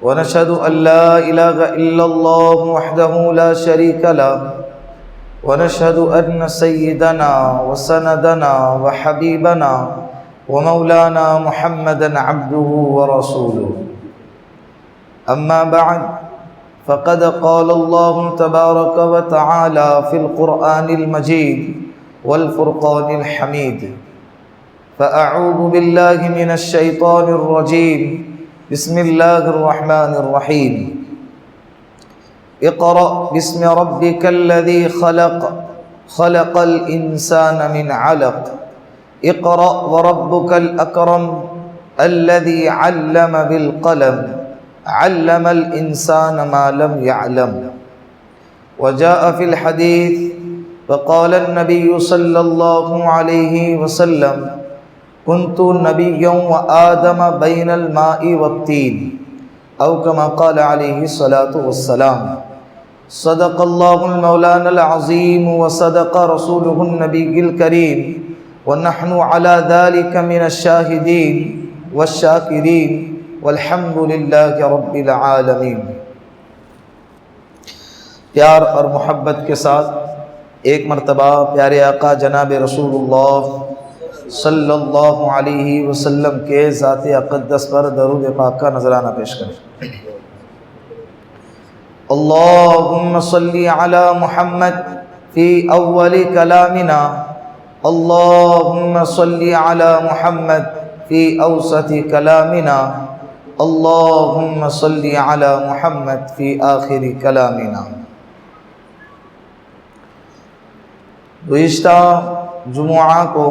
ونشهد أن لا إله إلا الله وحده لا شريك له ونشهد أن سيدنا وسندنا وحبيبنا ومولانا محمدا عبده ورسوله. أما بعد فقد قال الله تبارك وتعالى في القرآن المجيد والفرقان الحميد. فأعوذ بالله من الشيطان الرجيم. بسم الله الرحمن الرحيم. اقرأ باسم ربك الذي خلق خلق الإنسان من علق اقرأ وربك الأكرم الذي علم بالقلم علم الإنسان ما لم يعلم. وجاء في الحديث وقال النبي صلى الله عليه وسلم كنت نبيا وآدم بين الماء والطين أو كما قال عليه الصلاة والسلام. صدق الله المولانا العظيم وصدق رسوله النبي الكريم ونحن على ذلك من الشاهدين والشاكرين والحمد لله رب العالمین. پیار اور محبت کے ساتھ ایک مرتبہ پیارے آقا جناب رسول اللہ صلی اللہ علیہ وسلم کے ذات اقدس پر درود پاک کا نذرانہ پیش کریں. اللہم صلی علی محمد فی اول کلامنا اللہم صلی علی محمد فی اوسط کلامنا اللہم صلی علی محمد فی آخر کلامنا. گزشتہ جمعہ کو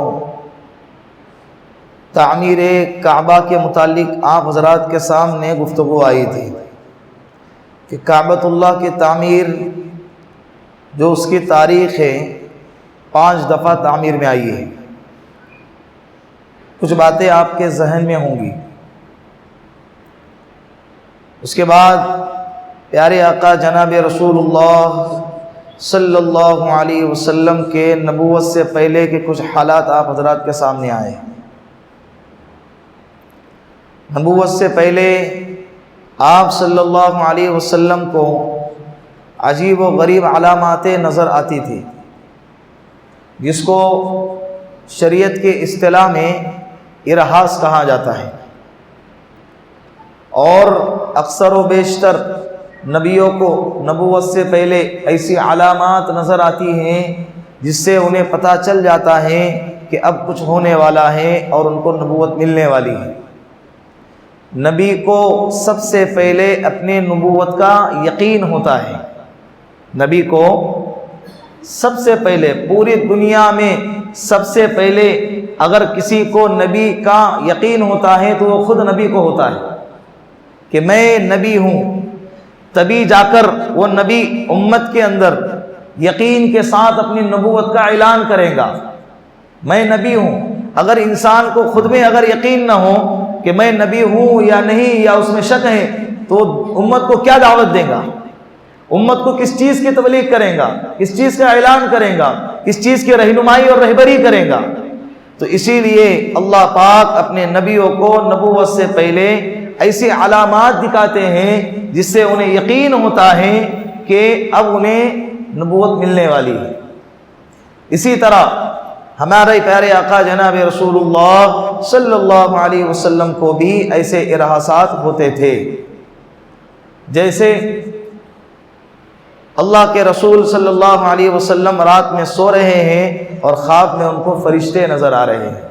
تعمیر کعبہ کے متعلق آپ حضرات کے سامنے گفتگو آئی تھی کہ کعبۃ اللہ کی تعمیر جو اس کی تاریخ ہے 5 دفعہ تعمیر میں آئی ہے. کچھ باتیں آپ کے ذہن میں ہوں گی. اس کے بعد پیارے آقا جناب رسول اللہ صلی اللہ علیہ وسلم کے نبوت سے پہلے کے کچھ حالات آپ حضرات کے سامنے آئے. نبوت سے پہلے آپ صلی اللہ علیہ وسلم کو عجیب و غریب علامات نظر آتی تھی جس کو شریعت کے اصطلاح میں ارہاس کہا جاتا ہے. اور اکثر و بیشتر نبیوں کو نبوت سے پہلے ایسی علامات نظر آتی ہیں جس سے انہیں پتہ چل جاتا ہے کہ اب کچھ ہونے والا ہے اور ان کو نبوت ملنے والی ہے. نبی کو سب سے پہلے اپنے نبوت کا یقین ہوتا ہے. نبی کو سب سے پہلے پوری دنیا میں سب سے پہلے اگر کسی کو نبی کا یقین ہوتا ہے تو وہ خود نبی کو ہوتا ہے کہ میں نبی ہوں. تبھی جا کر وہ نبی امت کے اندر یقین کے ساتھ اپنی نبوت کا اعلان کرے گا میں نبی ہوں. اگر انسان کو خود میں اگر یقین نہ ہو کہ میں نبی ہوں یا نہیں یا اس میں شک ہے تو امت کو کیا دعوت دے گا؟ امت کو کس چیز کی تبلیغ کرے گا؟ کس چیز کا اعلان کرے گا؟ کس چیز کی رہنمائی اور رہبری کرے گا؟ تو اسی لیے اللہ پاک اپنے نبیوں کو نبوت سے پہلے ایسی علامات دکھاتے ہیں جس سے انہیں یقین ہوتا ہے کہ اب انہیں نبوت ملنے والی ہے. اسی طرح ہمارے پیارے آقا جناب رسول اللہ صلی اللہ علیہ وسلم کو بھی ایسے ارہاسات ہوتے تھے. جیسے اللہ کے رسول صلی اللہ علیہ وسلم رات میں سو رہے ہیں اور خواب میں ان کو فرشتے نظر آ رہے ہیں.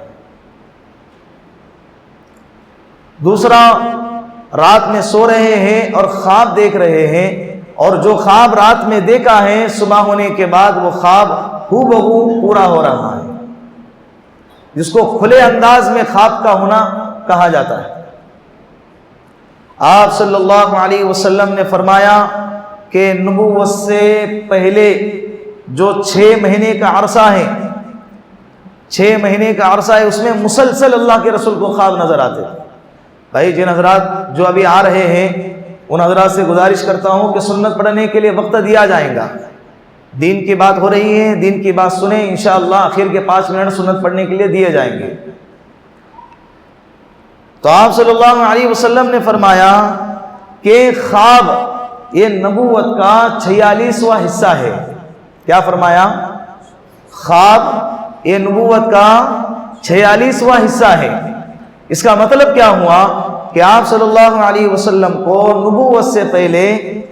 دوسرا، رات میں سو رہے ہیں اور خواب دیکھ رہے ہیں اور جو خواب رات میں دیکھا ہے صبح ہونے کے بعد وہ خواب ہو بہو پورا ہو رہا ہے، جس کو کھلے انداز میں خواب کا ہونا کہا جاتا ہے. آپ صلی اللہ علیہ وسلم نے فرمایا کہ نبوت سے پہلے جو 6 مہینے کا عرصہ ہے 6 مہینے کا عرصہ ہے اس میں مسلسل اللہ کے رسول کو خواب نظر آتے. بھائی جن حضرات جو ابھی آ رہے ہیں ان حضرات سے گزارش کرتا ہوں کہ سنت پڑھنے کے لیے وقت دیا جائے گا. دین کی بات ہو رہی ہے، دین کی بات سنیں انشاءاللہ. آخر کے 5 منٹ سنت پڑھنے کے لیے دیے جائیں گے. تو آپ صلی اللہ علیہ وسلم نے فرمایا کہ خواب یہ نبوت کا 46واں حصہ ہے. کیا فرمایا؟ خواب یہ نبوت کا 46واں حصہ ہے. اس کا مطلب کیا ہوا کہ آپ صلی اللہ علیہ وسلم کو نبوت سے پہلے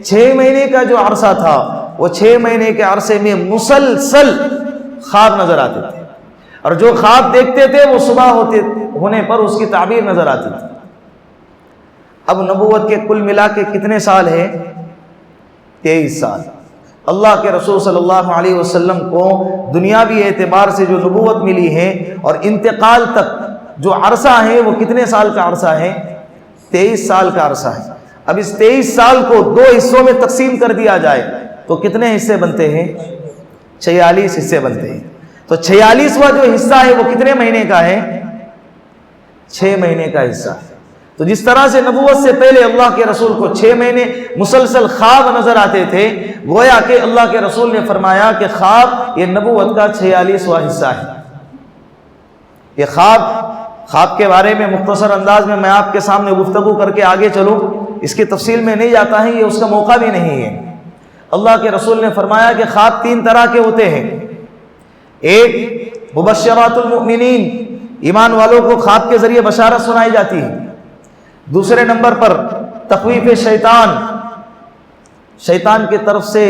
6 مہینے کا جو عرصہ تھا وہ 6 مہینے کے عرصے میں مسلسل خواب نظر آتے تھے، اور جو خواب دیکھتے تھے وہ صبح ہونے پر اس کی تعبیر نظر آتی تھی. اب نبوت کے کل ملا کے کتنے سال ہیں؟ 23 سال. اللہ کے رسول صلی اللہ علیہ وسلم کو دنیاوی اعتبار سے جو نبوت ملی ہے اور انتقال تک جو عرصہ ہے وہ کتنے سال کا عرصہ ہے؟ 23 سال کا عرصہ ہے. اب اس 23 سال کو 2 حصوں میں تقسیم کر دیا جائے تو کتنے حصے بنتے ہیں؟ 46 حصے بنتے ہیں. تو 46واں جو حصہ ہے وہ کتنے مہینے کا ہے؟ 6 مہینے کا حصہ ہے. تو جس طرح سے نبوت سے پہلے اللہ کے رسول کو 6 مہینے مسلسل خواب نظر آتے تھے، گویا کہ اللہ کے رسول نے فرمایا کہ خواب یہ نبوت کا 46واں حصہ ہے. یہ خواب کے بارے میں مختصر انداز میں آپ کے سامنے گفتگو کر کے آگے چلوں، اس کی تفصیل میں نہیں جاتا ہے، یہ اس کا موقع بھی نہیں ہے. اللہ کے رسول نے فرمایا کہ خواب 3 طرح کے ہوتے ہیں. ایک مبشرات المؤمنین، ایمان والوں کو خواب کے ذریعے بشارت سنائی جاتی ہے. دوسرے نمبر پر تخویف شیطان کی طرف سے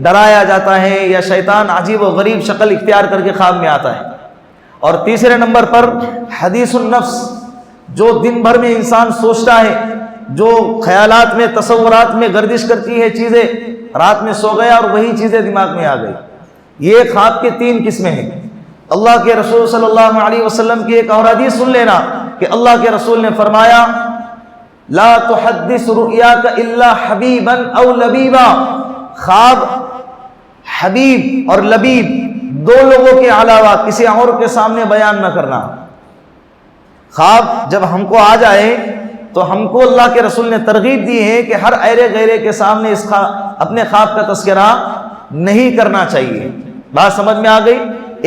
ڈرایا جاتا ہے، یا شیطان عجیب و غریب شکل اختیار کر کے خواب میں آتا ہے. اور تیسرے نمبر پر حدیث النفس، جو دن بھر میں انسان سوچتا ہے، جو خیالات میں تصورات میں گردش کرتی ہے چیزیں، رات میں سو گیا اور وہی چیزیں دماغ میں آ گئی. یہ خواب کی 3 قسمیں ہیں. اللہ کے رسول صلی اللہ علیہ وسلم کی ایک اور حدیث سن لینا کہ اللہ کے رسول نے فرمایا لا تحدث رؤیاک الا حبیبا او لبیبا. خواب حبیب اور لبیب 2 لوگوں کے علاوہ کسی اور کے سامنے بیان نہ کرنا. خواب جب ہم کو آ جائے تو ہم کو اللہ کے رسول نے ترغیب دی ہے کہ ہر ایرے غیرے کے سامنے اپنے خواب کا تذکرہ نہیں کرنا چاہیے. بات سمجھ میں آ گئی؟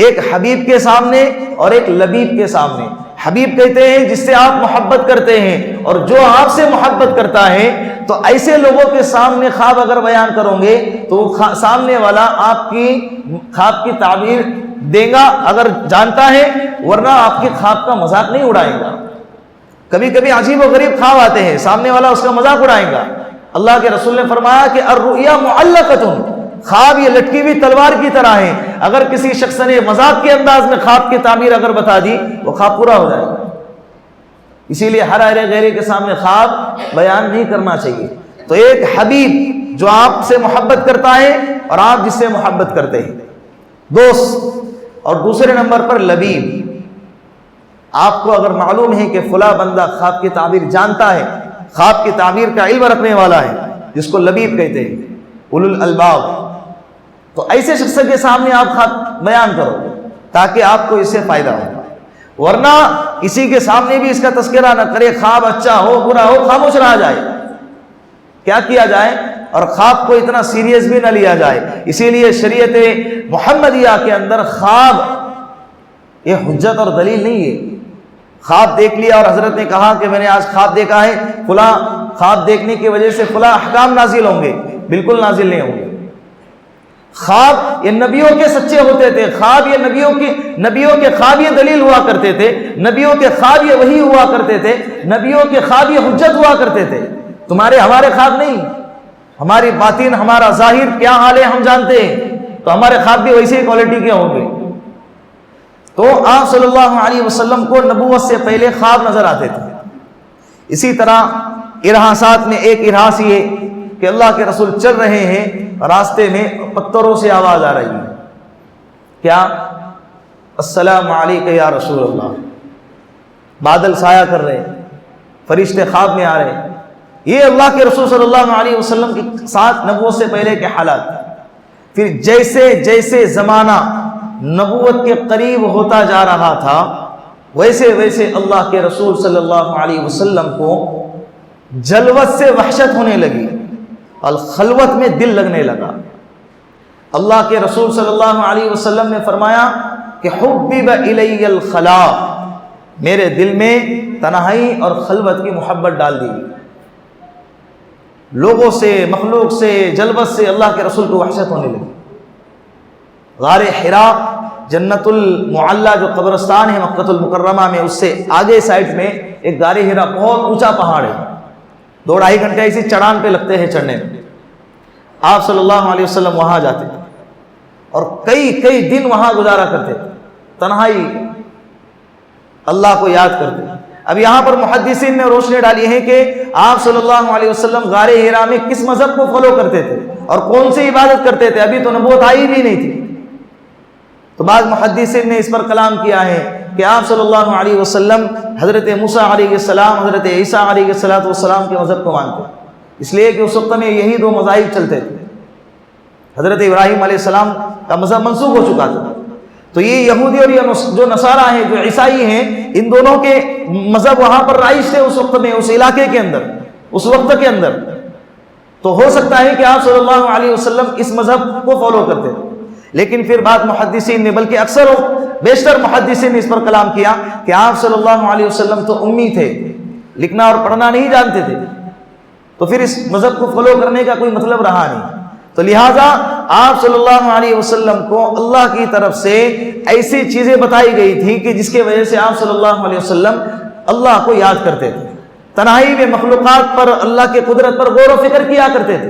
ایک حبیب کے سامنے اور ایک لبیب کے سامنے. حبیب کہتے ہیں جس سے آپ محبت کرتے ہیں، اور جو آپ سے محبت کرتا ہے تو ایسے لوگوں کے سامنے خواب اگر بیان کرو گے تو سامنے والا آپ کی خواب کی تعبیر دے گا اگر جانتا ہے، ورنہ آپ کے خواب کا مذاق نہیں اڑائے گا. کبھی کبھی عجیب و غریب خواب آتے ہیں، سامنے والا اس کا مذاق اڑائے گا. اللہ کے رسول نے فرمایا کہ الرؤیا معلقۃ، خواب یہ لٹکی ہوئی تلوار کی طرح ہے. اگر کسی شخص نے مذاق کے انداز میں خواب کی تعبیر اگر بتا دی وہ خواب پورا ہو جائے گا. اسی لیے ہر ایرے غیرے کے سامنے خواب بیان نہیں کرنا چاہیے. تو ایک حبیب جو آپ سے محبت کرتا ہے اور آپ جس سے محبت کرتے ہیں، دوست. اور دوسرے نمبر پر لبیب، آپ کو اگر معلوم ہے کہ فلاں بندہ خواب کی تعبیر جانتا ہے، خواب کی تعبیر کا علم رکھنے والا ہے، جس کو لبیب کہتے ہیں، اولو الالباب، تو ایسے شخص کے سامنے آپ خواب بیان کرو تاکہ آپ کو اس سے فائدہ ہو. ورنہ کسی کے سامنے بھی اس کا تذکرہ نہ کرے، خواب اچھا ہو برا ہو خاموش رہا جائے. کیا کیا جائے؟ اور خواب کو اتنا سیریس بھی نہ لیا جائے. اسی لیے شریعت محمدیہ کے اندر خواب یہ حجت اور دلیل نہیں ہے. خواب دیکھ لیا اور حضرت نے کہا کہ میں نے آج خواب دیکھا ہے، فلاں خواب دیکھنے کی وجہ سے فلاں احکام نازل ہوں گے، بالکل نازل نہیں ہوں گے. خواب یہ نبیوں کے سچے ہوتے تھے. خواب یہ نبیوں کے خواب یہ دلیل ہوا کرتے تھے، نبیوں کے خواب یہ وحی ہوا کرتے تھے، نبیوں کے خواب یہ حجت ہوا کرتے تھے. ہمارے خواب نہیں. ہماری باطن ہمارا ظاہر کیا حال ہے ہم جانتے ہیں، تو ہمارے خواب بھی ویسے ہی کوالٹی کے ہوں گے. تو آپ صلی اللہ علیہ وسلم کو نبوت سے پہلے خواب نظر آتے تھے. اسی طرح ارہاسات میں ایک ارہاس یہ کہ اللہ کے رسول چل رہے ہیں، راستے میں پتھروں سے آواز آ رہی ہے. کیا؟ السلام علیکم یا رسول اللہ. بادل سایہ کر رہے ہیں، فرشتے خواب میں آ رہے ہیں. یہ اللہ کے رسول صلی اللہ علیہ وسلم کے ساتھ نبوت سے پہلے کے حالات. پھر جیسے جیسے زمانہ نبوت کے قریب ہوتا جا رہا تھا، ویسے ویسے اللہ کے رسول صلی اللہ علیہ وسلم کو جلوت سے وحشت ہونے لگی اور خلوت میں دل لگنے لگا. اللہ کے رسول صلی اللہ علیہ وسلم نے فرمایا کہ حبب الی الخلا، میرے دل میں تنہائی اور خلوت کی محبت ڈال دی. لوگوں سے، مخلوق سے، جلوت سے اللہ کے رسول کو وحشت ہونے لگی۔ غار حرا، جنت المعلی جو قبرستان ہے مکہ المکرمہ میں، اس سے آگے سائڈ میں ایک غار حرا، بہت اونچا پہاڑ ہے، 2-2.5 گھنٹے ایسی چڑھان پہ لگتے ہیں چڑھنے میں۔ آپ صلی اللہ علیہ وسلم وہاں جاتے تھے اور کئی دن وہاں گزارا کرتے تھے، تنہائی اللہ کو یاد کرتے۔ اب یہاں پر محدثین نے روشنی ڈالی ہے کہ آپ صلی اللہ علیہ وسلم غار حرا میں کس مذہب کو فالو کرتے تھے اور کون سی عبادت کرتے تھے، ابھی تو نبوت آئی بھی نہیں تھی۔ تو بعض محدثین نے اس پر کلام کیا ہے کہ آپ صلی اللہ علیہ وسلم حضرت موسیٰ علیہ السلام، حضرت عیسیٰ علیہ السلام کے مذہب کو مانتے، اس لیے کہ اس وقت میں یہی 2 مذاہب چلتے تھے۔ حضرت ابراہیم علیہ السلام کا مذہب منسوخ ہو چکا تھا، تو یہ یہودی اور یہ جو نصارہ ہیں، جو عیسائی ہیں، ان دونوں کے مذہب وہاں پر رائج تھے اس وقت میں، اس علاقے کے اندر، اس وقت کے اندر۔ تو ہو سکتا ہے کہ آپ صلی اللہ علیہ وسلم اس مذہب کو فالو کرتے تھے، لیکن پھر بعض محدثین نے، بلکہ اکثر و بیشتر محدثین نے اس پر کلام کیا کہ آپ صلی اللہ علیہ وسلم تو امی تھے، لکھنا اور پڑھنا نہیں جانتے تھے، تو پھر اس مذہب کو فالو کرنے کا کوئی مطلب رہا نہیں۔ تو لہٰذا آپ صلی اللہ علیہ وسلم کو اللہ کی طرف سے ایسی چیزیں بتائی گئی تھی کہ جس کی وجہ سے آپ صلی اللہ علیہ وسلم اللہ کو یاد کرتے تھے، تنہائی میں مخلوقات پر، اللہ کے قدرت پر غور و فکر کیا کرتے تھے۔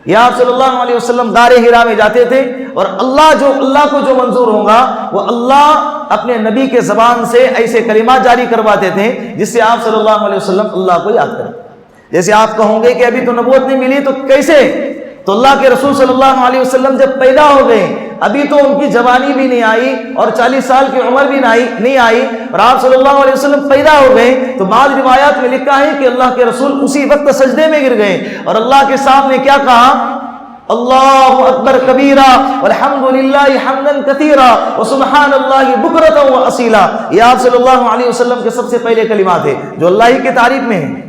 یا آپ صلی اللہ علیہ وسلم غار حرا میں جاتے تھے اور اللہ کو جو منظور ہوگا وہ اللہ اپنے نبی کے زبان سے ایسے کلمات جاری کرواتے تھے جس سے آپ صلی اللہ علیہ وسلم اللہ کو یاد کرتے۔ جیسے آپ کہوں گے کہ ابھی تو نبوت نہیں ملی، تو کیسے؟ تو اللہ کے رسول صلی اللہ علیہ وسلم جب پیدا ہو گئے، ابھی تو ان کی جوانی بھی نہیں آئی اور 40 سال کی عمر بھی نہیں آئی، اور آپ صلی اللہ علیہ وسلم پیدا ہو گئے، تو بعض روایات میں لکھا ہے کہ اللہ کے رسول اسی وقت سجدے میں گر گئے اور اللہ کے سامنے کیا کہا؟ اللہ اکبر کبیرہ والحمد للہ حمدا کثیرا وسبحان اللہ بکرۃ واصیلا۔ یہ آپ صلی اللہ علیہ وسلم کے سب سے پہلے کلمات ہیں جو اللہ ہی کی تعریف میں ہیں۔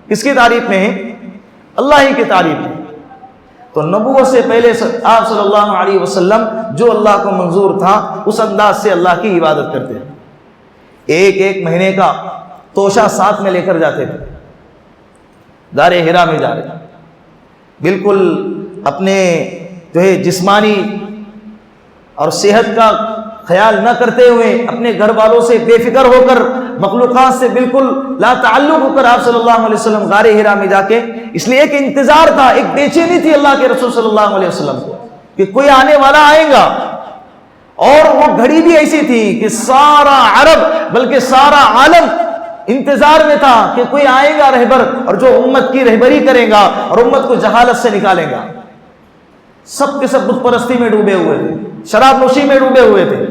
کس کی تعریف میں ہیں؟ اللہ ہی کی تعریف میں۔ تو نبوت سے پہلے آپ صلی اللہ علیہ وسلم جو اللہ کو منظور تھا اس انداز سے اللہ کی عبادت کرتے ہیں۔ ایک مہینے کا توشہ ساتھ میں لے کر جاتے تھے، غار حرا میں جا رہے، بالکل اپنے جو ہے جسمانی اور صحت کا خیال نہ کرتے ہوئے، اپنے گھر والوں سے بے فکر ہو کر، مخلوقات سے بالکل لا تعلق ہو کر آپ صلی اللہ علیہ وسلم غار حرا میں جا کے، اس لیے ایک انتظار تھا، ایک بے چینی تھی اللہ کے رسول صلی اللہ علیہ وسلم کو کہ کوئی آنے والا آئے گا، اور وہ گھڑی بھی ایسی تھی کہ سارا عرب بلکہ سارا عالم انتظار میں تھا کہ کوئی آئے گا رہبر، اور جو امت کی رہبری کرے گا اور امت کو جہالت سے نکالے گا۔ سب کے سب بت پرستی میں ڈوبے ہوئے تھے، شراب نوشی میں ڈوبے ہوئے تھے،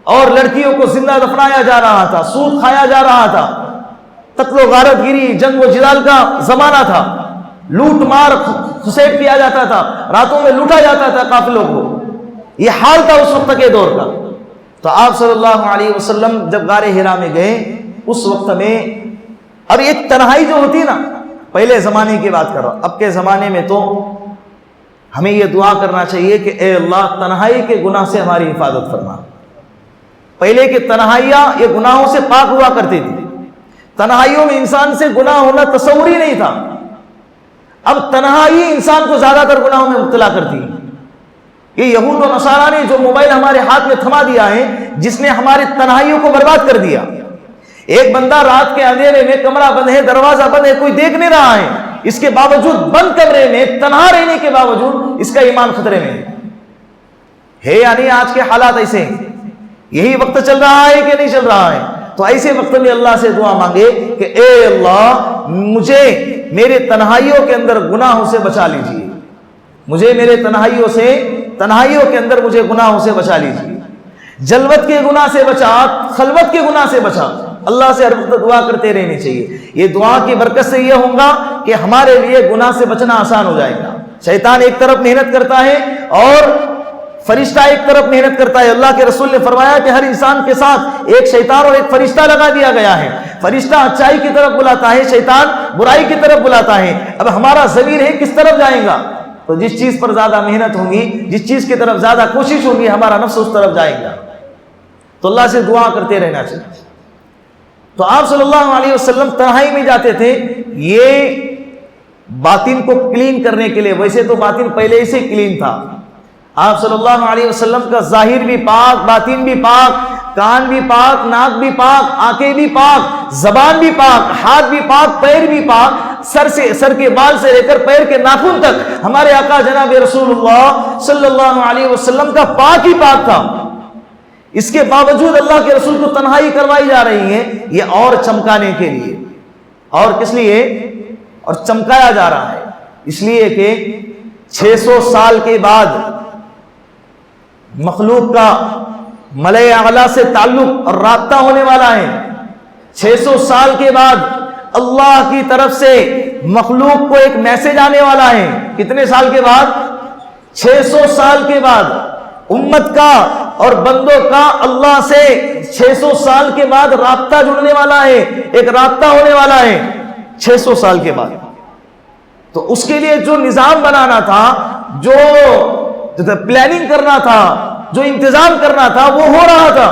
اور لڑکیوں کو زندہ دفنایا جا رہا تھا، سود کھایا جا رہا تھا، قتل و غارت گیری، جنگ و جدال کا زمانہ تھا، لوٹ مار گھسیٹ کیا جاتا تھا، راتوں میں لوٹا جاتا تھا قافلوں کو۔ یہ حال تھا اس وقت کے دور کا۔ تو آپ صلی اللہ علیہ وسلم جب غار حرا میں گئے، اس وقت میں اب ایک تنہائی جو ہوتی نا، پہلے زمانے کی بات کر رہا ہوں، اب کے زمانے میں تو ہمیں یہ دعا کرنا چاہیے کہ اے اللہ تنہائی کے گناہ سے ہماری حفاظت فرما۔ پہلے کی تنہائیاں یہ گناہوں سے پاک ہوا کرتی تھی، تنہائیوں میں انسان سے گناہ ہونا تصور ہی نہیں تھا۔ اب تنہائی انسان کو زیادہ تر گناہوں میں مبتلا کرتی ہے۔ یہ یہود و نصارہ نے جو موبائل ہمارے ہاتھ میں تھما دیا ہے، جس نے ہماری تنہائیوں کو برباد کر دیا۔ ایک بندہ رات کے اندھیرے میں، کمرہ بند ہے، دروازہ بند ہے، کوئی دیکھ نہیں رہا ہے، اس کے باوجود بند کمرے میں تنہا رہنے کے باوجود اس کا ایمان خطرے میں ہے یا نہیں؟ آج کے حالات ایسے ہیں۔ یہی وقت چل رہا ہے کہ نہیں چل رہا ہے؟ تو ایسے وقت میں اللہ سے دعا مانگے کہ اے اللہ مجھے میرے تنہائیوں کے اندر گناہوں سے بچا لیجیے، مجھے میرے تنہائیوں کے اندر مجھے گناہوں سے بچا لیجیے، جلوت کے گناہ سے بچا، خلوت کے گناہ سے بچا۔ اللہ سے ہر وقت دعا کرتے رہنی چاہیے۔ یہ دعا کی برکت سے یہ ہوگا کہ ہمارے لیے گناہ سے بچنا آسان ہو جائے گا۔ شیطان ایک طرف محنت کرتا ہے اور فرشتہ ایک طرف محنت کرتا ہے۔ اللہ کے رسول نے فرمایا کہ ہر انسان کے ساتھ ایک شیطان اور ایک فرشتہ لگا دیا گیا ہے۔ فرشتہ اچائی کی طرف بلاتا ہے، شیطان برائی کی طرف بلاتا ہے۔ اب ہمارا ضمیر ہے کس طرف جائے گا؟ تو جس چیز پر زیادہ محنت ہوگی، جس چیز کی طرف زیادہ کوشش ہوگی، ہمارا نفس اس طرف جائے گا۔ تو اللہ سے دعا کرتے رہنا چاہیے۔ تو آپ صلی اللہ علیہ وسلم تنہائی میں جاتے تھے۔ یہ باطن کو کلین کرنے کے لیے. ویسے تو باطن پہلے ہی سے کلین تھا. آپ صلی اللہ علیہ وسلم کا ظاہر بھی پاک، باطن بھی پاک، کان بھی پاک، ناک بھی پاک، آنکھیں بھی پاک، زبان بھی پاک، ہاتھ بھی پاک، پیر بھی پاک. سر کے بال سے لے کر پیر کے ناخن تک ہمارے آقا جناب رسول اللہ صلی اللہ علیہ وسلم کا پاک ہی پاک تھا. اس کے باوجود اللہ کے رسول کو تنہائی کروائی جا رہی ہے، یہ اور چمکانے کے لیے. اور کس لیے؟ اور چمکایا جا رہا ہے اس لیے کہ 600 سال کے بعد مخلوق کا ملائے اعلیٰ سے تعلق اور رابطہ ہونے والا ہے. 600 سال کے بعد اللہ کی طرف سے مخلوق کو ایک میسج آنے والا ہے. کتنے سال کے بعد؟ 600 سال کے بعد امت کا اور بندوں کا اللہ سے 600 سال کے بعد رابطہ جڑنے والا ہے، ایک رابطہ ہونے والا ہے 600 سال کے بعد. تو اس کے لیے جو نظام بنانا تھا، جو پلاننگ کرنا تھا، جو انتظام کرنا تھا، وہ ہو رہا تھا.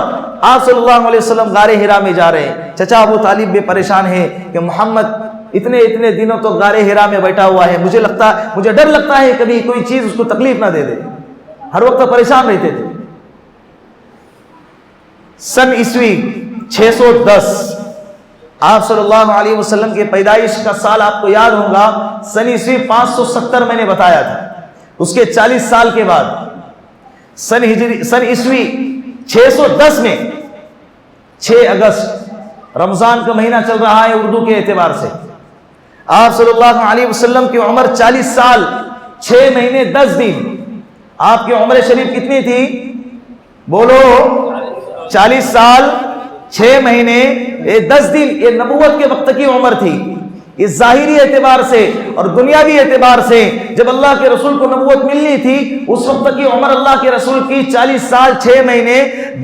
آپ صلی اللہ علیہ وسلم غار ہرا میں جا رہے ہیں. چچا ابو طالب بھی پریشان ہے کہ محمد اتنے دنوں تو غار ہرا میں بیٹھا ہوا ہے، مجھے ڈر لگتا ہے کبھی کوئی چیز اس کو تکلیف نہ دے دے. ہر وقت پریشان رہتے تھے. سن عیسوی 610 آپ صلی اللہ علیہ وسلم کے پیدائش کا سال آپ کو یاد ہوگا. سن عیسوی 570 میں نے بتایا تھا. اس کے 40 سال کے بعد سن عیسوی 610 میں 6 اگست رمضان کا مہینہ چل رہا ہے اردو کے اعتبار سے. آپ صلی اللہ علیہ وسلم کی عمر 40 سال 6 مہینے 10 دن. آپ کی عمر شریف کتنی تھی؟ بولو. 40 سال 6 مہینے 10 دن. یہ نبوت کے وقت کی عمر تھی. یہ ظاہری اعتبار سے اور دنیاوی اعتبار سے جب اللہ کے رسول کو نبوت ملنی تھی اس وقت کی عمر اللہ کے رسول کی 40 سال 6 مہینے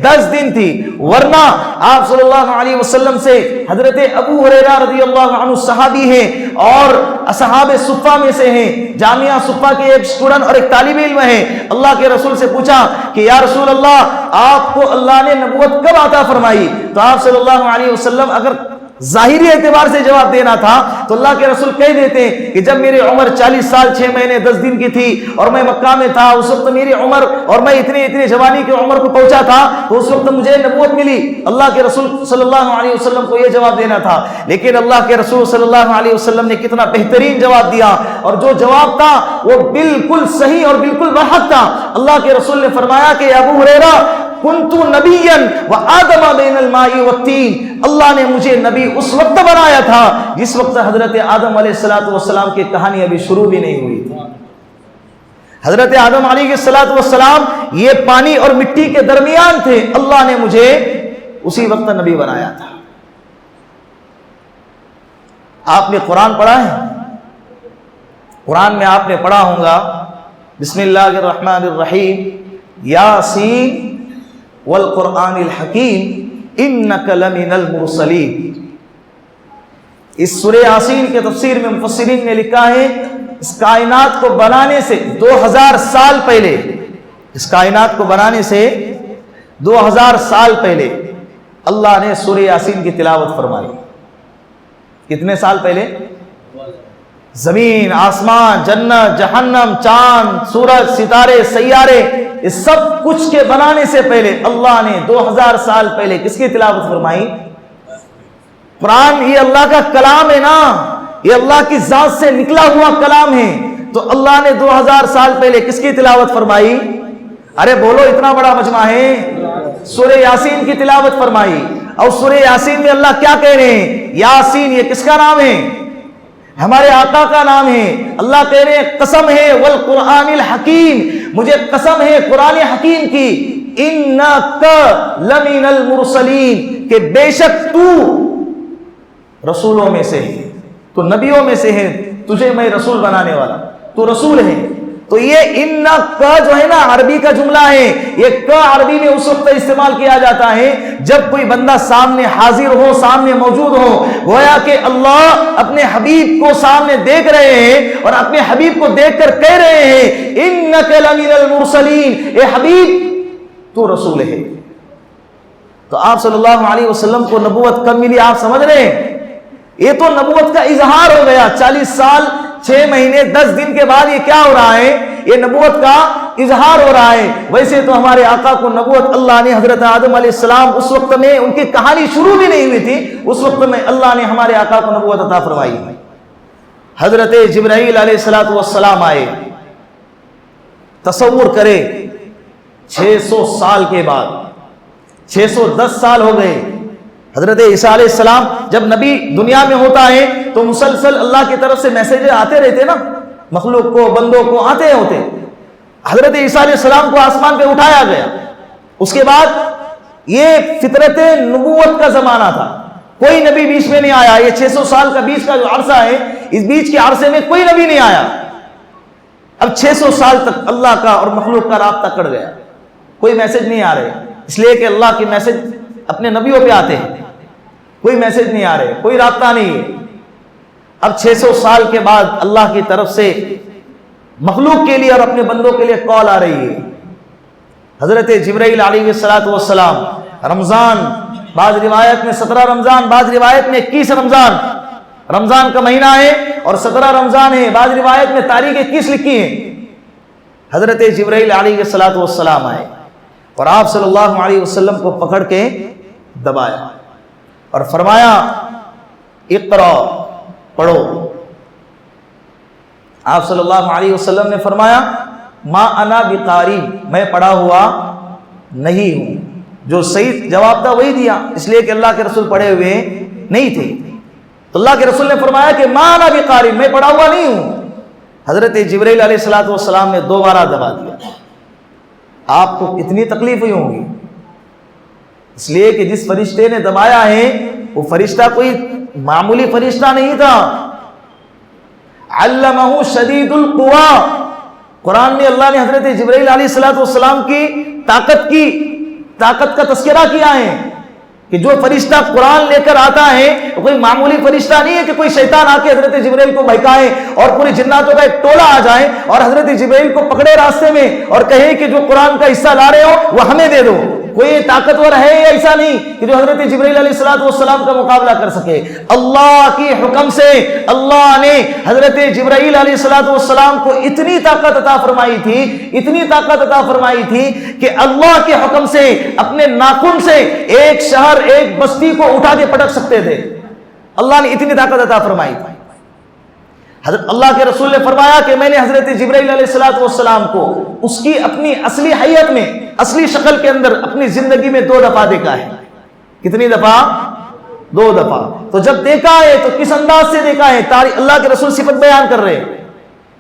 10 دن تھی. ورنہ آپ صلی اللہ علیہ وسلم سے حضرت ابو ہریرہ رضی اللہ عنہ صحابی ہیں اور اصحاب صفہ میں سے ہیں. جامعہ صفہ کے ایک اسٹوڈنٹ اور ایک طالب علم ہیں. اللہ کے رسول سے پوچھا کہ یا رسول اللہ آپ کو اللہ نے نبوت کب عطا فرمائی؟ تو آپ صلی اللہ علیہ وسلم اگر ظاہری اعتبار سے جواب دینا تھا تو اللہ کے رسول کہہ دیتے کہ جب میری عمر 40 سال 6 مہینے 10 دن کی تھی اور میں مکہ میں تھا، اس وقت میری عمر اور میں اتنی جوانی کی عمر کو پہنچا تھا تو اس وقت مجھے نبوت ملی. اللہ کے رسول صلی اللہ علیہ وسلم کو یہ جواب دینا تھا. لیکن اللہ کے رسول صلی اللہ علیہ وسلم نے کتنا بہترین جواب دیا، اور جو جواب تھا وہ بالکل صحیح اور بالکل برحق تھا. اللہ کے رسول نے فرمایا کہ ابو ہریرہ کنت نبیا وآدم بین الماء والطین، اللہ نے مجھے نبی اس وقت بنایا تھا جس وقت حضرت آدم علیہ السلام کی کہانی ابھی شروع بھی نہیں ہوئی تھی. حضرت آدم علیہ السلام یہ پانی اور مٹی کے درمیان تھے. اللہ نے مجھے اسی وقت نبی بنایا تھا. آپ نے قرآن پڑھا ہے؟ قرآن میں آپ نے پڑھا ہوگا بسم اللہ الرحمن الرحیم یاسین والقرآن الحکیم انک لمن المرسلین. اس سورہ یاسین کے تفسیر میں مفسرین نے لکھا ہے اس کائنات کو بنانے سے 2000 سال پہلے، اس کائنات کو بنانے سے 2000 سال پہلے اللہ نے سورہ یاسین کی تلاوت فرمائی. کتنے سال پہلے؟ زمین، آسمان، جنت، جہنم، چاند، سورج، ستارے، سیارے، اس سب کچھ کے بنانے سے پہلے اللہ نے 2000 سال پہلے کس کی تلاوت فرمائی؟ قرآن یہ اللہ کا کلام ہے نا، یہ اللہ کی ذات سے نکلا ہوا کلام ہے. تو اللہ نے 2000 سال پہلے کس کی تلاوت فرمائی؟ ارے بولو، اتنا بڑا مجمع ہے. سورہ یاسین کی تلاوت فرمائی. اور سورہ یاسین میں اللہ کیا کہہ رہے ہیں؟ یاسین یہ کس کا نام ہے؟ ہمارے آقا کا نام ہے. اللہ کہہ رہے ہیں قسم ہے والقرآن الحکیم، مجھے قسم ہے قرآن حکیم کی، انک لمن المرسلین، کہ بے شک تو رسولوں میں سے ہے، تو نبیوں میں سے ہے، تجھے میں رسول بنانے والا، تو رسول ہے. تو یہ انک جو ہے نا عربی کا جملہ ہے. یہ کا عربی میں اس وقت استعمال کیا جاتا ہے جب کوئی بندہ سامنے حاضر ہو، سامنے موجود ہو، گویا کہ اللہ اپنے حبیب کو سامنے دیکھ رہے ہیں اور اپنے حبیب کو دیکھ کر کہہ رہے ہیں انک لمن المرسلین، اے حبیب تو رسول ہے. تو آپ صلی اللہ علیہ وسلم کو نبوت کب ملی؟ آپ سمجھ رہے ہیں؟ یہ تو نبوت کا اظہار ہو گیا. 40 سال 6 مہینے 10 دن کے بعد یہ کیا ہو رہا ہے؟ یہ نبوت کا اظہار ہو رہا ہے۔ ویسے تو ہمارے آقا کو نبوت اللہ نے حضرت آدم علیہ السلام اس وقت میں ان کی کہانی شروع بھی نہیں ہوئی تھی، اس وقت میں اللہ نے ہمارے آقا کو نبوت عطا فرمائی۔ حضرت جبرائیل علیہ السلام آئے، تصور کرے 600 سال کے بعد، 610 سال ہو گئے۔ حضرت عیسیٰ علیہ السلام جب نبی دنیا میں ہوتا ہے تو مسلسل اللہ کی طرف سے میسیج آتے رہتے نا، مخلوق کو، بندوں کو آتے ہوتے۔ حضرت عیسیٰ علیہ السلام کو آسمان پہ اٹھایا گیا، اس کے بعد یہ فطرت نبوت کا زمانہ تھا، کوئی نبی بیچ میں نہیں آیا۔ یہ 600 سال کا بیچ کا جو عرصہ ہے، اس بیچ کے عرصے میں کوئی نبی نہیں آیا۔ اب 600 سال تک اللہ کا اور مخلوق کا رابطہ کٹ گیا، کوئی میسج نہیں آ رہے، اس لیے کہ اللہ کے میسج اپنے نبیوں پہ آتے ہیں، کوئی میسج نہیں آ رہے، کوئی رابطہ نہیں ہے۔ اب 600 سال کے بعد اللہ کی طرف سے مخلوق کے لیے اور اپنے بندوں کے لیے کال آ رہی ہے۔ حضرت جبرائیل علیہ السلام رمضان، بعض روایت میں 17 رمضان، بعض روایت میں 21 رمضان، رمضان کا مہینہ ہے اور 17 رمضان ہے، بعض روایت میں تاریخ 21 لکھی ہے۔ حضرت جبرائیل علیہ السلام آئے اور آپ صلی اللہ علیہ وسلم کو پکڑ کے دبایا اور فرمایا اقرا، پڑھو۔ آپ صلی اللہ علیہ وسلم نے فرمایا ما انا بقاری، میں پڑھا ہوا نہیں ہوں۔ جو صحیح جواب تھا وہی دیا، اس لیے کہ اللہ کے رسول پڑھے ہوئے نہیں تھے، تو اللہ کے رسول نے فرمایا کہ ما انا بقاری، میں پڑھا ہوا نہیں ہوں۔ حضرت جبرائیل علیہ السلام نے دوبارہ دبا دیا۔ آپ کو کتنی تکلیف ہوئی ہوگی، اس لیے کہ جس فرشتے نے دبایا ہے وہ فرشتہ کوئی معمولی فرشتہ نہیں تھا۔ علمہ شدید القوا، قرآن میں اللہ نے حضرت جبرائیل علیہ السلام کی طاقت کا تذکرہ کیا ہے کہ جو فرشتہ قرآن لے کر آتا ہے وہ کوئی معمولی فرشتہ نہیں ہے کہ کوئی شیطان آ کے حضرت جبرائیل کو بہکائے اور پوری جناتوں کا ایک ٹولہ آ جائے اور حضرت جبرائیل کو پکڑے راستے میں اور کہے کہ جو قرآن کا حصہ لا رہے ہو وہ ہمیں دے دو۔ کوئی طاقتور ہے یا ایسا نہیں کہ جو حضرت جبرائیل علیہ السلام کا مقابلہ کر سکے۔ اللہ کی حکم سے اللہ نے حضرت جبرائیل علیہ السلام کو اتنی طاقت عطا فرمائی تھی، اتنی طاقت عطا فرمائی تھی کہ اللہ کے حکم سے اپنے ناخن سے ایک شہر، ایک بستی کو اٹھا کے پٹک سکتے تھے۔ اللہ نے اتنی طاقت عطا فرمائی تھی۔ حضرت اللہ کے رسول نے فرمایا کہ میں نے حضرت جبرائیل علیہ السلام کو اس کی اپنی اصلی حیت میں، اصلی شکل کے اندر اپنی زندگی میں 2 دفعہ دیکھا ہے۔ کتنی دفعہ؟ 2 دفعہ۔ تو جب دیکھا ہے تو کس انداز سے دیکھا ہے؟ اللہ کے رسول صفت بیان کر رہے ہیں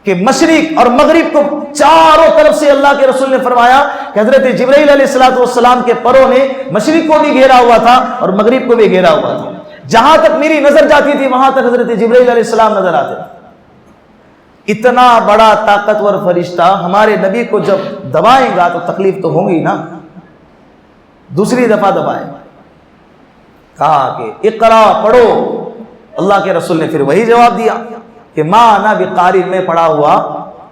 کہ مشرق اور مغرب کو چاروں طرف سے اللہ کے رسول نے فرمایا کہ حضرت جبرائیل علیہ السلام کے پروں نے مشرق کو بھی گھیرا ہوا تھا اور مغرب کو بھی گھیرا ہوا تھا۔ جہاں تک میری نظر جاتی تھی وہاں تک حضرت جبرائیل علیہ السلام نظر آتے تھے۔ اتنا بڑا طاقتور فرشتہ ہمارے نبی کو جب دبائے گا تو تکلیف تو ہوگی نا۔ دوسری دفعہ دبائے، کہا کہ اقرا، پڑھو۔ اللہ کے رسول نے پھر وہی جواب دیا کہ ما انا بقاری، میں پڑھا ہوا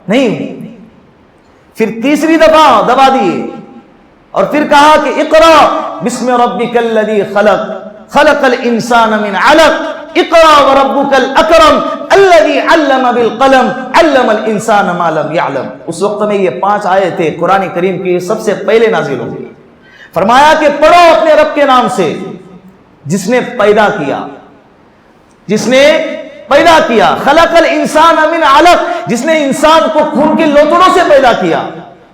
نہیں ہوں۔ پھر تیسری دفعہ دبا دیے اور پھر کہا کہ اقرا بسم ربک الذی خلق، خلق الانسان من علق، اقرا وربک الاکرم الذی علم بالقلم، علم الانسان ما لم یعلم۔ اس وقت میں یہ 5 آیتیں قرآن کریم کی سب سے پہلے نازل ہو گئی۔ فرمایا کہ پڑھو اپنے رب کے نام سے جس نے پیدا کیا، جس نے پیدا کیا، خلق الانسان من علق، جس نے انسان کو خون کے لوتڑوں سے پیدا کیا۔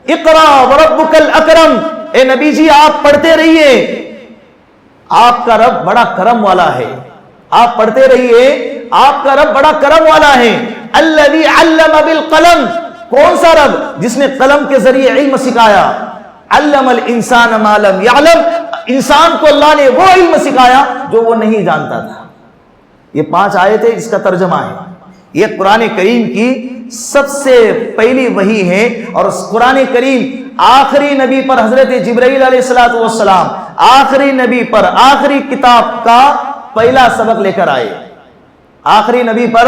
اقرا وربک الاکرم، اے نبی جی آپ پڑھتے رہیے، آپ کا رب بڑا کرم والا ہے، آپ پڑھتے رہیے، آپ کا رب بڑا کرم والا ہے۔ الذی علم بالقلم، کون سا رب؟ جس نے قلم کے ذریعے علم سکھایا۔ علم الانسان ما لم یعلم، انسان کو اللہ نے وہ علم سکھایا جو وہ نہیں جانتا تھا۔ یہ 5 آیتیں اس کا ترجمہ ہے۔ یہ قرآن کریم کی سب سے پہلی وحی ہے اور قرآن کریم آخری نبی پر حضرت جبرائیل علیہ السلام آخری نبی پر آخری کتاب کا پہلا سبق لے کر آئے۔ آخری نبی پر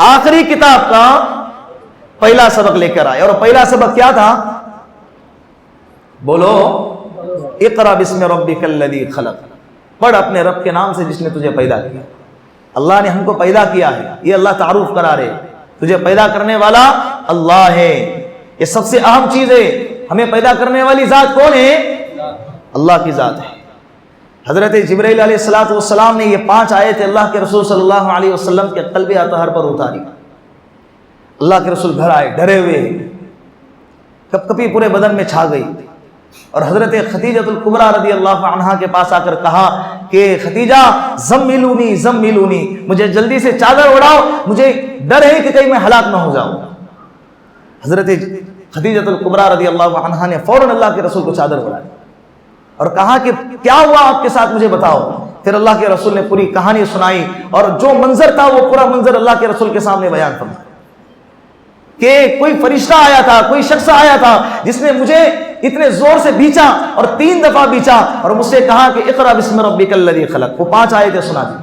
آخری کتاب کا پہلا سبق لے کر آئے، اور پہلا سبق کیا تھا؟ بولو، اقرا بسم ربک الذی خلق، پڑھ اپنے رب کے نام سے جس نے تجھے پیدا کیا۔ اللہ نے ہم کو پیدا کیا ہے، یہ اللہ تعارف کرا رہے، تجھے پیدا کرنے والا اللہ ہے، یہ سب سے اہم چیز ہے۔ ہمیں پیدا کرنے والی ذات کون ہے؟ اللہ کی ذات ہے۔ حضرت جبرائیل علیہ السلام نے یہ 5 آیتیں اللہ کے رسول صلی اللہ علیہ وسلم کے قلب اطہر پر اتاری۔ اللہ کے رسول گھر آئے ڈرے ہوئے، کپ کپی پورے بدن میں چھا گئی، اور حضرت خدیجہ الکبریٰ رضی اللہ عنہا کے پاس آ کر کہا کہ خدیجہ زملونی زملونی، مجھے جلدی سے چادر اڑاؤ، مجھے ڈر ہے کہ کہیں میں ہلاک نہ ہو جاؤں۔ حضرت خدیجہ الکبریٰ رضی اللہ عنہا نے فوراً اللہ کے رسول کو چادر اڑائی اور کہا کہ کیا ہوا آپ کے ساتھ، مجھے بتاؤ۔ پھر اللہ کے رسول نے پوری کہانی سنائی، اور جو منظر تھا وہ پورا منظر اللہ کے رسول کے سامنے بیان فرمایا کہ کوئی فرشتہ آیا تھا، کوئی شخص آیا تھا جس نے مجھے اتنے زور سے بیچا اور 3 دفعہ بیچا، اور مجھ سے کہا کہ اقرأ بسم ربک الذی خلق۔ وہ 5 آیتیں سنا دی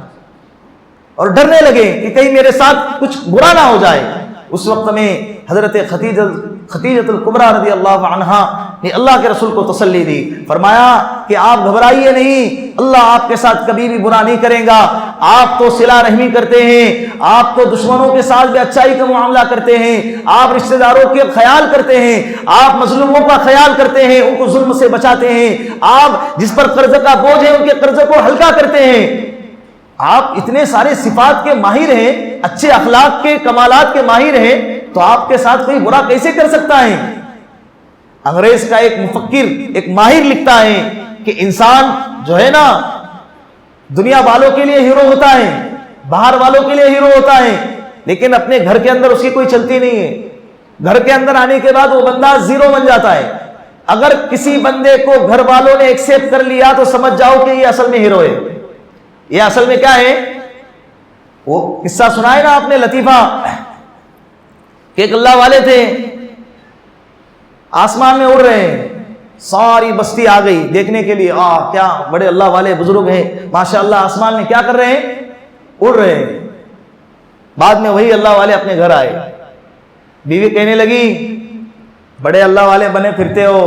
اور ڈرنے لگے کہ کہیں میرے ساتھ کچھ برا نہ ہو جائے۔ اس وقت میں حضرت خدیجہ الکبریٰ رضی اللہ عنہا نے اللہ کے رسول کو تسلی دی، فرمایا کہ آپ گھبرائیے نہیں، اللہ آپ کے ساتھ کبھی بھی برا نہیں کرے گا، آپ تو صلہ رحمی کرتے ہیں، آپ تو دشمنوں کے ساتھ بھی اچھائی کا معاملہ کرتے ہیں، آپ رشتہ داروں کے خیال کرتے ہیں، آپ مظلوموں کا خیال کرتے ہیں، ان کو ظلم سے بچاتے ہیں، آپ جس پر قرض کا بوجھ ہے ان کے قرض کو ہلکا کرتے ہیں۔ آپ اتنے سارے صفات کے ماہر ہیں، اچھے اخلاق کے کمالات کے ماہر ہیں، تو آپ کے ساتھ کوئی برا کیسے کر سکتا ہے؟ انگریز کا ایک مفکر، ایک ماہر لکھتا ہے کہ انسان جو ہے نا دنیا والوں کے لیے ہیرو ہوتا ہے، باہر والوں کے لیے ہیرو ہوتا ہے، لیکن اپنے گھر کے اندر اس کی کوئی چلتی نہیں ہے۔ گھر کے اندر آنے کے بعد وہ بندہ زیرو بن جاتا ہے۔ اگر کسی بندے کو گھر والوں نے ایکسیپٹ کر لیا تو سمجھ جاؤ کہ یہ اصل میں ہیرو ہے۔ یہ اصل میں کیا ہے؟ وہ قصہ سنائے نا آپ نے لطیفہ کہ ایک اللہ والے تھے، آسمان میں اڑ رہے ہیں، ساری بستی آ گئی دیکھنے کے لیے، کیا بڑے اللہ والے بزرگ ہیں ماشاءاللہ، آسمان میں کیا کر رہے ہیں؟ اڑ رہے ہیں۔ بعد میں وہی اللہ والے اپنے گھر آئے، بیوی کہنے لگی بڑے اللہ والے بنے پھرتے ہو،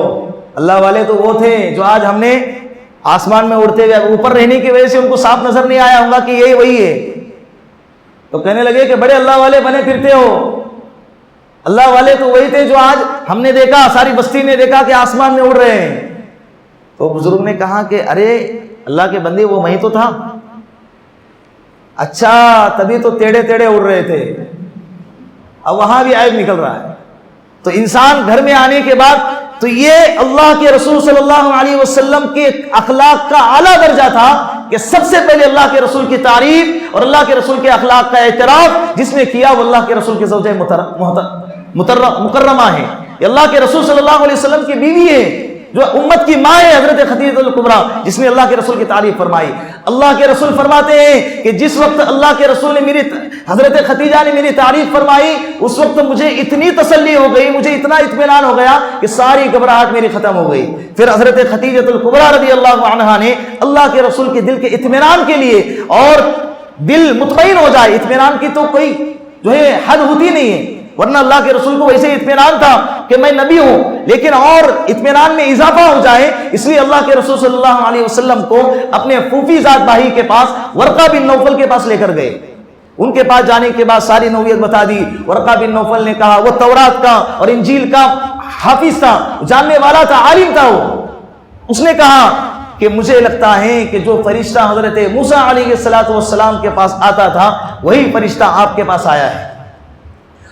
اللہ والے تو وہ تھے جو آج ہم نے آسمان میں اڑتے ہوئے اوپر رہنے کی وجہ سے ان کو صاف نظر نہیں آیا ہوگا کہ یہی وہی ہے۔ تو کہنے لگے کہ بڑے اللہ والے بنے پھرتے ہو، اللہ والے تو وہی تھے جو آج ہم نے دیکھا، ساری بستی نے دیکھا کہ آسمان میں اڑ رہے ہیں۔ تو بزرگ نے کہا کہ ارے اللہ کے بندے وہ وہی تو تھا، اچھا تبھی تو ٹیڑے ٹیڑے اڑ رہے تھے، اب وہاں بھی عیب نکل رہا ہے۔ تو انسان گھر میں آنے کے بعد تو یہ اللہ کے رسول صلی اللہ علیہ وسلم کے اخلاق کا اعلیٰ درجہ تھا کہ سب سے پہلے اللہ کے رسول کی تعریف اور اللہ کے رسول کے اخلاق کا اعتراف جس نے کیا وہ اللہ کے رسول کی زوجہ مکرمہ ہے، یہ اللہ کے رسول صلی اللہ علیہ وسلم کی بیوی ہے، جو امت کی ماں ہے حضرت خدیجہ الکبریٰ، جس نے اللہ کے رسول کی تعریف فرمائی۔ اللہ کے رسول فرماتے ہیں کہ جس وقت اللہ کے رسول نے حضرت خدیجہ نے میری تعریف فرمائی، اس وقت مجھے اتنی تسلی ہو گئی، مجھے اتنا اطمینان ہو گیا کہ ساری گھبراہٹ میری ختم ہو گئی۔ پھر حضرت خدیجہ الکبریٰ رضی اللہ عنہا نے اللہ کے رسول کے دل کے اطمینان کے لیے، اور دل مطمئن ہو جائے، اطمینان کی تو کوئی جو ہے حد ہوتی نہیں ہے، ورنہ اللہ کے رسول کو ویسے اطمینان تھا کہ میں نبی ہوں، لیکن اور اطمینان میں اضافہ ہو جائے، اس لیے اللہ کے رسول صلی اللہ علیہ وسلم کو اپنے پھوپھی ذات بھائی کے پاس، ورقہ بن نوفل کے پاس لے کر گئے۔ ان کے پاس جانے کے بعد ساری نوعیت بتا دی۔ ورقہ بن نوفل نے کہا، وہ تورات کا اور انجیل کا حافظ تھا، جاننے والا تھا، عالم تھا وہ۔ اس نے کہا کہ مجھے لگتا ہے کہ جو فرشتہ حضرت موسیٰ علیہ السلام کے پاس آتا تھا وہی فرشتہ آپ کے پاس آیا ہے،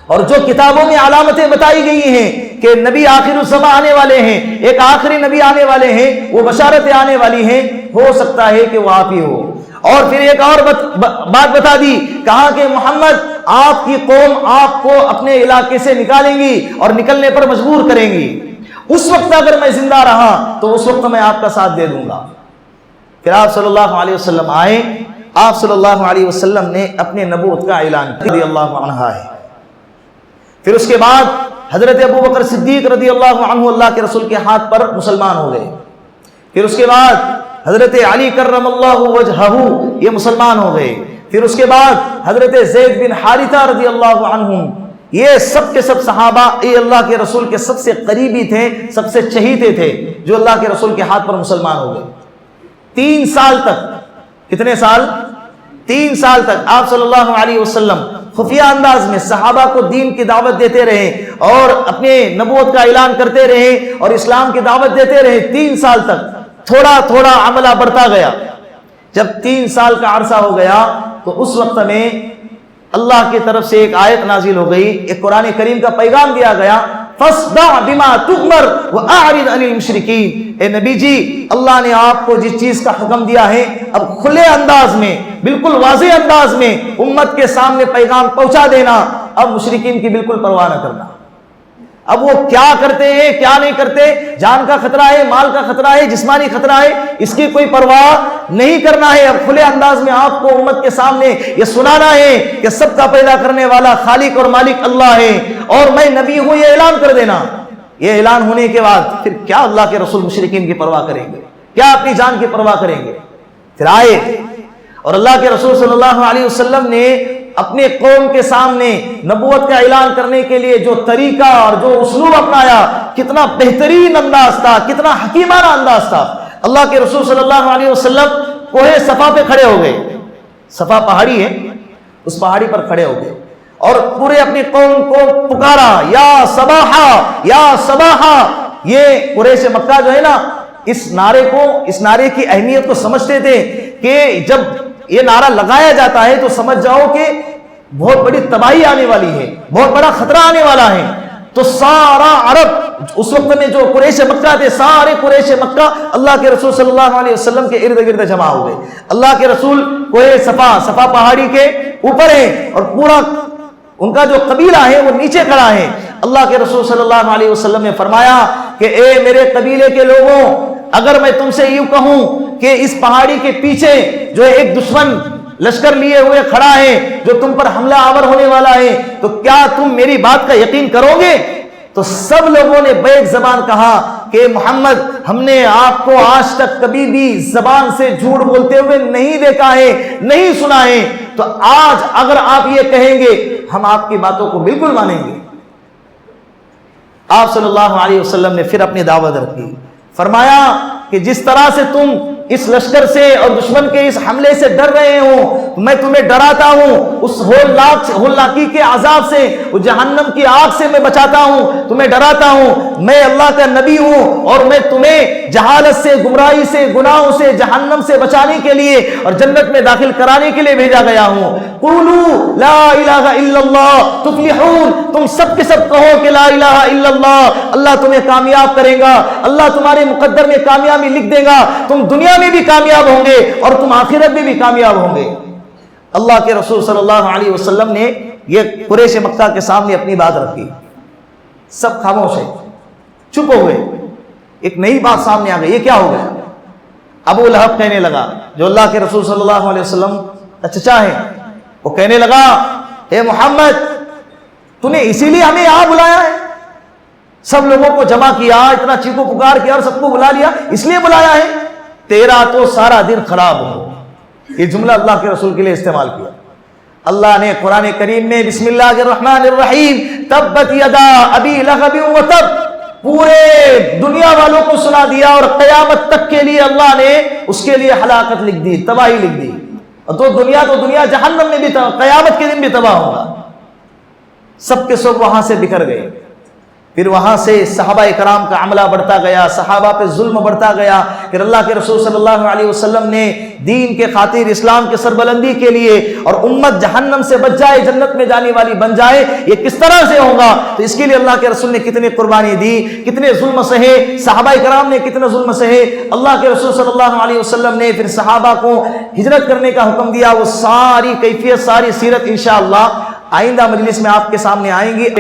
اور جو کتابوں میں علامتیں بتائی گئی ہیں کہ نبی آخر الزمان آنے والے ہیں، ایک آخری نبی آنے والے ہیں، وہ بشارتیں آنے والی ہیں، ہو سکتا ہے کہ وہ آپ ہی ہو۔ اور پھر ایک اور بات بتا دی، کہا کہ محمد آپ کی قوم آپ کو اپنے علاقے سے نکالیں گی اور نکلنے پر مجبور کریں گی، اس وقت اگر میں زندہ رہا تو اس وقت میں آپ کا ساتھ دے دوں گا۔ پھر آپ صلی اللہ علیہ وسلم آئے، آپ صلی اللہ علیہ وسلم نے اپنے نبوت کا اعلان کیا، رضی اللہ عنہ ہے۔ پھر اس کے بعد حضرت ابو بکر صدیق رضی اللہ عنہ اللہ کے رسول کے ہاتھ پر مسلمان ہو گئے۔ پھر اس کے بعد حضرت علی کرم اللہ وجہہ یہ مسلمان ہو گئے۔ پھر اس کے بعد حضرت زید بن حارثہ رضی اللہ عنہ، یہ سب کے سب صحابہ یہ اللہ کے رسول کے سب سے قریبی تھے، سب سے چہیتے تھے، جو اللہ کے رسول کے ہاتھ پر مسلمان ہو گئے۔ 3 سال تک، کتنے سال؟ 3 سال تک آپ صلی اللہ علیہ وسلم خفیہ انداز میں صحابہ کو دین کی دعوت دیتے رہے اور اپنے نبوت کا اعلان کرتے رہے اور اسلام کی دعوت دیتے رہے 3 سال تک. تھوڑا تھوڑا عملہ بڑھتا گیا. جب 3 سال کا عرصہ ہو گیا تو اس وقت میں اللہ کی طرف سے ایک آیت نازل ہو گئی, ایک قرآن کریم کا پیغام دیا گیا, فاصدع بما تؤمر واعرض عن المشرکین. اے نبی جی, اللہ نے آپ کو جس چیز کا حکم دیا ہے اب کھلے انداز میں, بالکل واضح انداز میں امت کے سامنے پیغام پہنچا دینا. اب مشرکین کی بالکل پرواہ نہ کرنا. اب وہ کیا کرتے ہیں کیا نہیں کرتے, جان کا خطرہ ہے, مال کا خطرہ ہے, جسمانی خطرہ ہے, اس کی کوئی پرواہ نہیں کرنا ہے. اب کھلے انداز میں آپ کو امت کے سامنے یہ سنانا ہے کہ سب کا پیدا کرنے والا خالق اور مالک اللہ ہے اور میں نبی ہوں, یہ اعلان کر دینا. یہ اعلان ہونے کے بعد پھر کیا اللہ کے رسول مشرکین کی پرواہ کریں گے, کیا اپنی جان کی پرواہ کریں گے؟ پھر آئے اور اللہ کے رسول صلی اللہ علیہ وسلم نے اپنے قوم کے سامنے نبوت کا اعلان کرنے کے لیے جو طریقہ اور جو اسلوب اپنایا, کتنا بہترین انداز تھا, کتنا حکیمانہ انداز تھا. اللہ کے رسول صلی اللہ علیہ وسلم کوہ صفا پہ کھڑے ہو گئے. صفا پہاڑی ہے, اس پہاڑی پر کھڑے ہو گئے اور پورے اپنی قوم کو پکارا, یا صباحا یا صباحا. یہ قریش مکہ جو ہے نا, اس نعرے کی اہمیت کو سمجھتے تھے کہ جب یہ نعرہ لگایا جاتا ہے تو سمجھ جاؤ کہ بہت بڑی تباہی آنے والی ہے, بہت بڑا خطرہ آنے والا ہے. تو سارا عرب اس وقت میں جو قریش مکہ تھے, سارے قریش مکہ اللہ کے رسول صلی اللہ علیہ وسلم کے ارد گرد جمع ہو گئے. اللہ کے رسول کوہ صفا پہاڑی کے اوپر ہیں اور پورا ان کا جو قبیلہ ہے وہ نیچے کھڑا ہے. اللہ کے رسول صلی اللہ علیہ وسلم نے فرمایا کہ اے میرے قبیلے کے لوگوں, اگر میں تم سے یوں کہوں کہ اس پہاڑی کے پیچھے جو ایک دشمن لشکر لیے ہوئے کھڑا ہے جو تم پر حملہ آور ہونے والا ہے, تو کیا تم میری بات کا یقین کرو گے؟ تو سب لوگوں نے بیک زبان کہا کہ محمد, ہم نے آپ کو آج تک کبھی بھی زبان سے جھوٹ بولتے ہوئے نہیں دیکھا ہے, نہیں سنا ہے. تو آج اگر آپ یہ کہیں گے ہم آپ کی باتوں کو بالکل مانیں گے. آپ صلی اللہ علیہ وسلم نے پھر اپنی دعوت رکھی. فرمایا کہ جس طرح سے تم اس لشکر سے اور دشمن کے اس حملے سے ڈر رہے ہو, میں تمہیں ڈراتا ہوں اس ہولناکی کے عذاب سے, اس جہنم کی آگ سے میں بچاتا ہوں, تمہیں ڈراتا ہوں. میں اللہ کا نبی ہوں اور میں تمہیں جہالت سے, گمراہی سے, گناہوں سے, جہنم سے بچانے کے لیے اور جنت میں داخل کرانے کے لیے بھیجا گیا ہوں. قولوا لا الہ الا اللہ تفلحون, تم سب کے سب کہو کہ لا الہ الا اللہ, اللہ تمہیں کامیاب کرے گا, اللہ تمہارے مقدر میں کامیابی لکھ دے گا, تم دنیا میں بھی کامیاب ہوں گے اور تم آخرت میں بھی کامیاب ہوں گے. اللہ کے رسول صلی اللہ علیہ وسلم نے یہ قریش مکہ کے سامنے اپنی بات رکھی. سب خاموش ہے, چپ ہو گئے. ایک نئی بات سامنے آ گئی, یہ کیا ہو گیا؟ ابو لہب کہنے لگا, جو اللہ کے رسول صلی اللہ علیہ وسلم کا چچا ہے, وہ کہنے لگا, اے محمد, تو نے اسی لیے ہمیں یہاں بلایا ہے؟ سب لوگوں کو جمع کیا, اتنا چیخو پکار کیا اور سب کو بلا لیا, اس لیے بلایا ہے؟ تیرا تو سارا دن خراب ہو. یہ جملہ اللہ کے رسول کے لیے استعمال کیا. اللہ نے قرآن کریم میں بسم اللہ الرحمن الرحیم تبت یدا ابی لہب وتب پورے دنیا والوں کو سنا دیا اور قیامت تک کے لیے اللہ نے اس کے لیے ہلاکت لکھ دی, تباہی لکھ دی. تو دنیا جہنم میں بھی قیامت کے دن بھی تباہ ہوگا. سب کے سب وہاں سے بکھر گئے. پھر وہاں سے صحابہ کرام کا عملہ بڑھتا گیا, صحابہ پہ ظلم بڑھتا گیا. پھر اللہ کے رسول صلی اللہ علیہ وسلم نے دین کے خاطر, اسلام کے سربلندی کے لیے اور امت جہنم سے بچ جائے, جنت میں جانے والی بن جائے, یہ کس طرح سے ہوگا؟ تو اس کے لیے اللہ کے رسول نے کتنی قربانی دی, کتنے ظلم سہے, صحابہ کرام نے کتنے ظلم سہے. اللہ کے رسول صلی اللہ علیہ وسلم نے پھر صحابہ کو ہجرت کرنے کا حکم دیا. وہ ساری کیفیت, ساری سیرت انشاءاللہ آئندہ مجلس میں آپ کے سامنے آئیں گی.